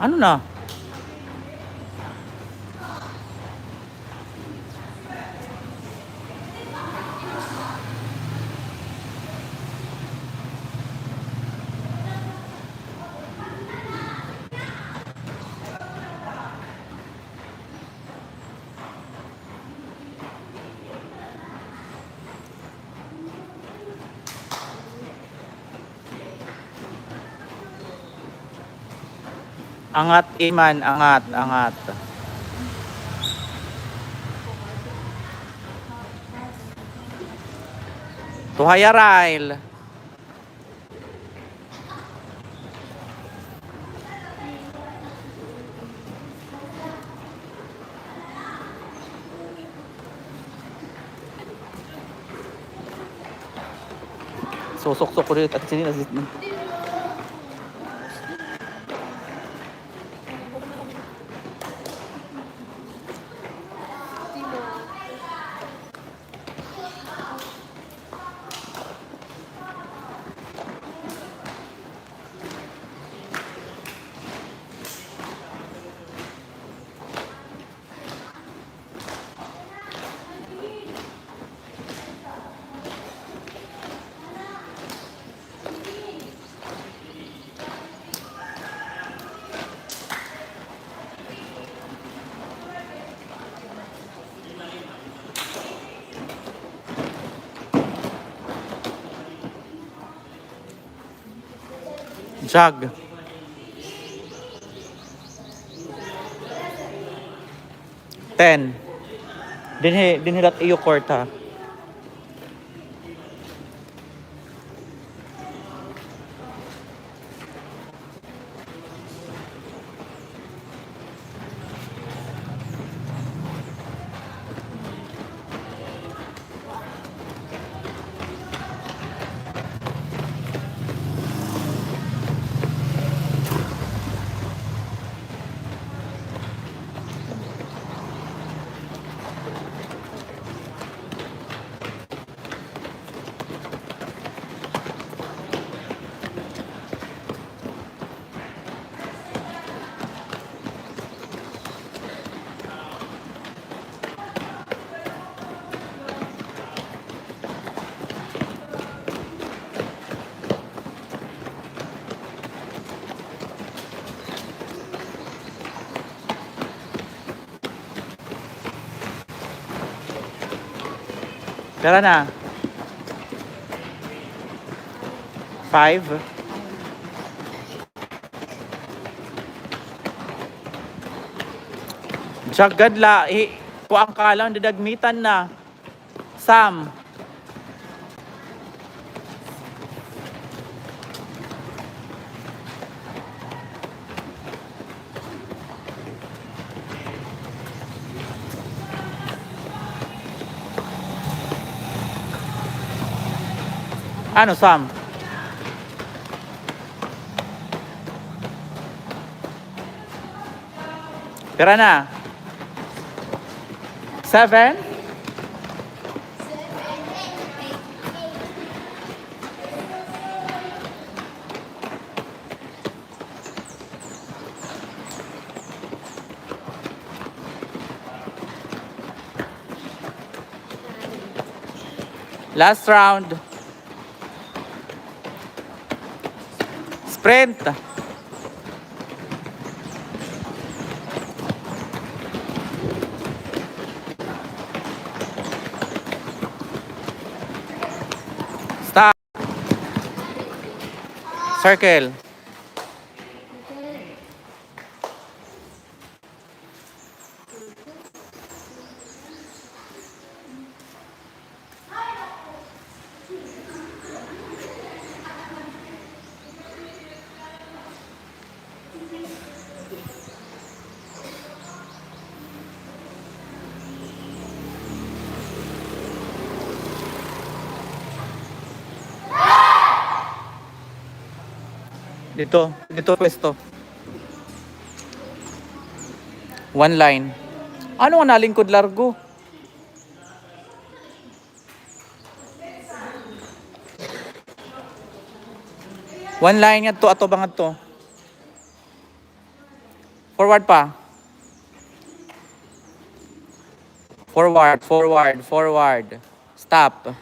Ano na? Angat Iman, angat, angat. Tuhaya Rail. Susok-sok ko rin at sinin. Jug. Ten. Dinhilat iyo korta. Pera na. 5. Jagad la. Kuang ka lang didagmitan na. Sam. Ano, Sam? Pera na. 7. Last round. Sprint. Stop. Circle. Dito pwesto. One line. Ano nga nalingkod largo? One line nga to ato bangad to. Forward pa. Forward, forward, forward. Stop.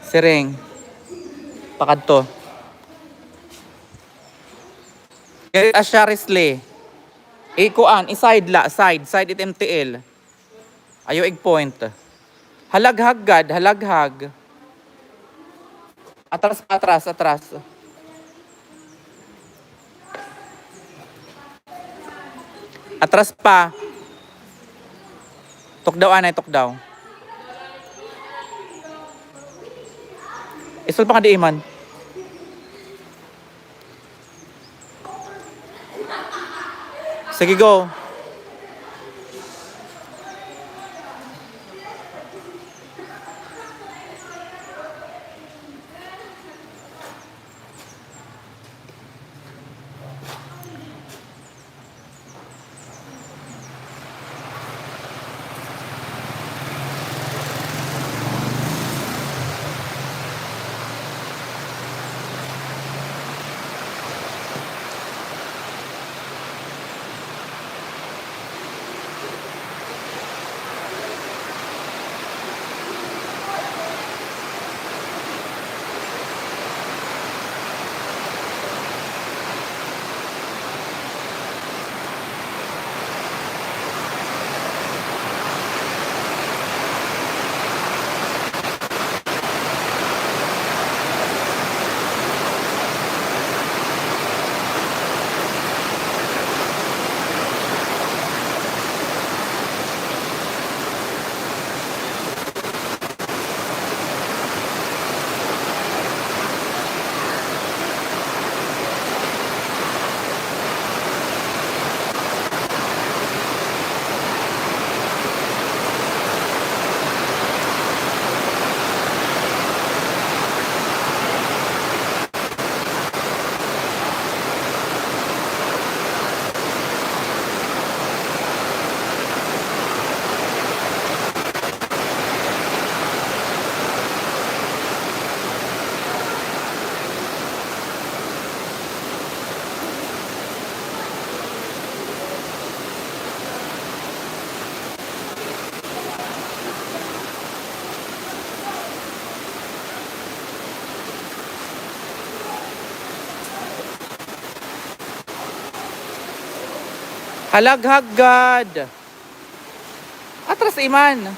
Siring. Pakadto. Get asyarisli. Ikuan, iside la, side it MTL. Ayo ig point. Halaghag gad, halaghag. Atras, atras, atras. Atras pa. Tukdaw anay, tukdaw. Isul pa nga di iman. Sige, go. Halaghag gad. Atras iman.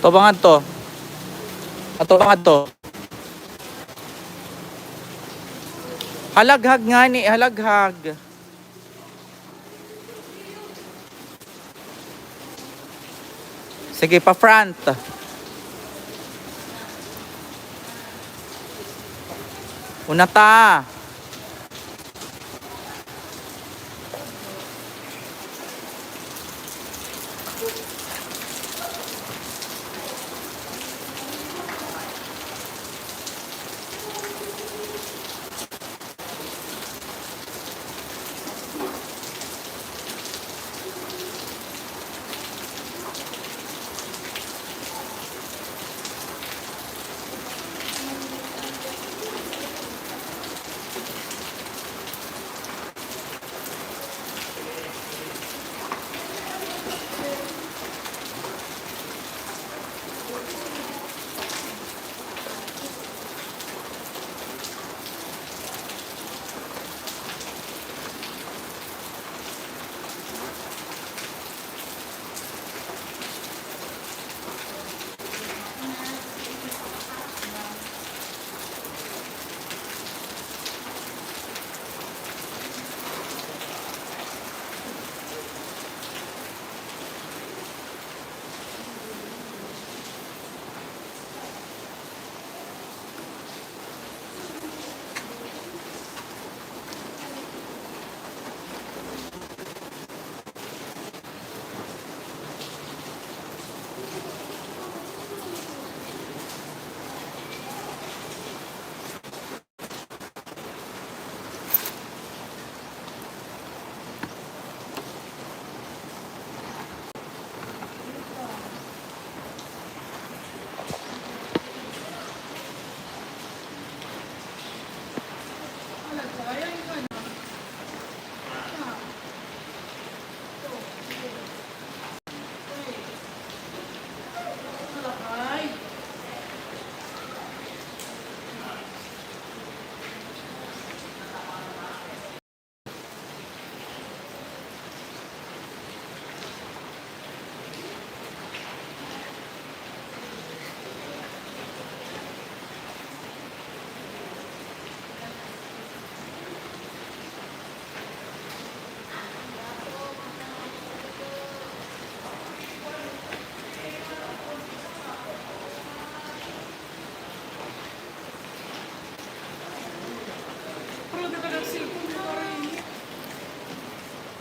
Tubangan to. Atubangan to. Halaghag nga ni, halaghag. Sige, pa front. Una ta.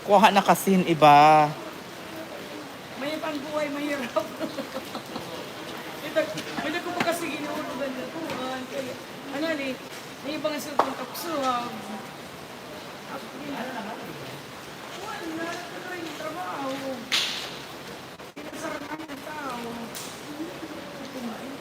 Kuha na kasin iba. May pang buhay mahirap. Ito, may ko pa kasi ginuulogan na ito. Kaya, ano ni, may ibang cellphone taksuhag. Wala, ito yung trabaho. Pinasarap namin ng tao. Ito nga eh.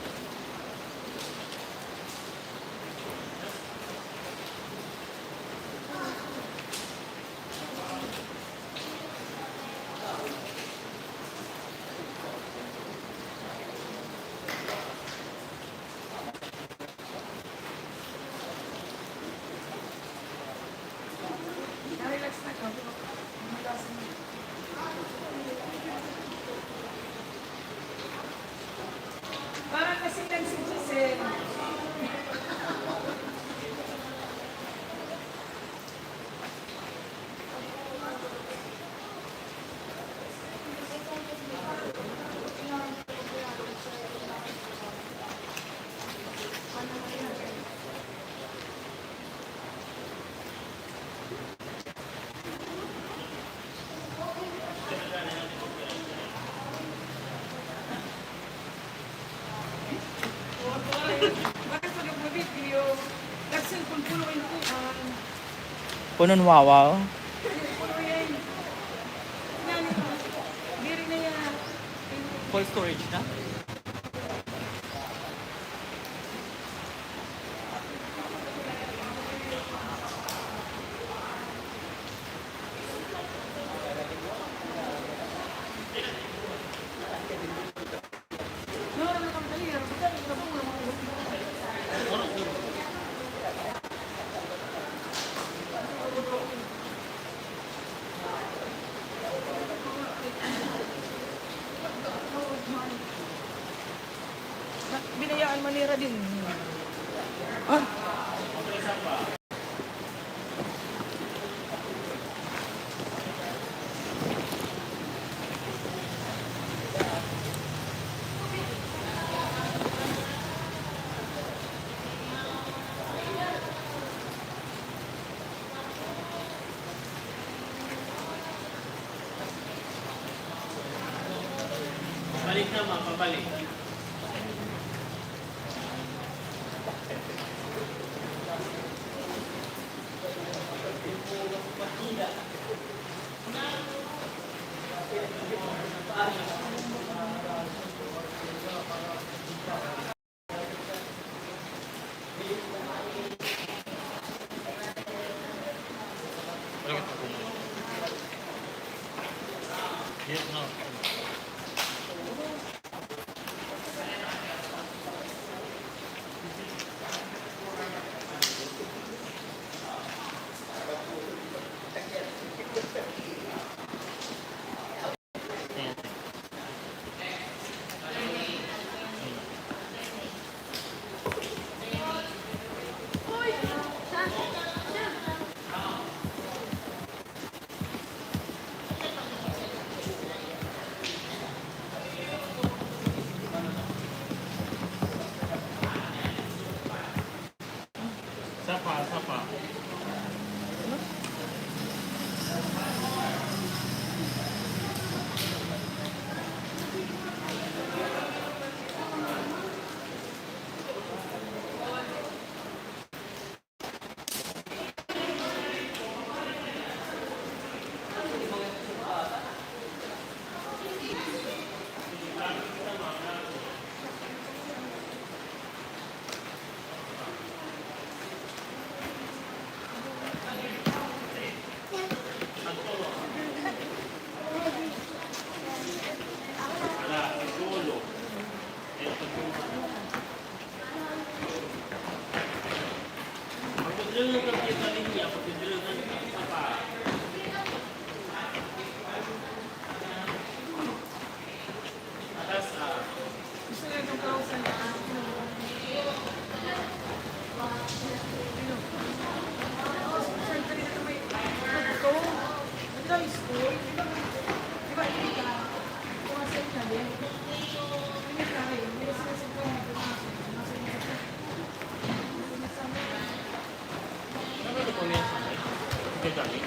Relax na ka. Parang kasi lang si Giselle. Bakit pag nag-video, nag-cellphone puno yung kuhan. Punon wawaw. Puno yan. Nani ko. Diri na yan. Full storage na? Naroon na kang dali. Bakit na po mga binayaan manira din. Ah? Balik naman, pabalik. Yes, no. Sapa, sapa. Pagdudulungan ng kita niya, pagdudulungan ng kita pa. Atas, Gusto nga itong kausan na. Saan kanina ito may ito? Ang dami school. Di ba hindi ka? Pumasal na din. Hindi ka rin. Hindi ka sinasabi ko na ano ko niya sa akin? Ito dali.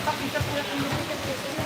Pakita po natin yung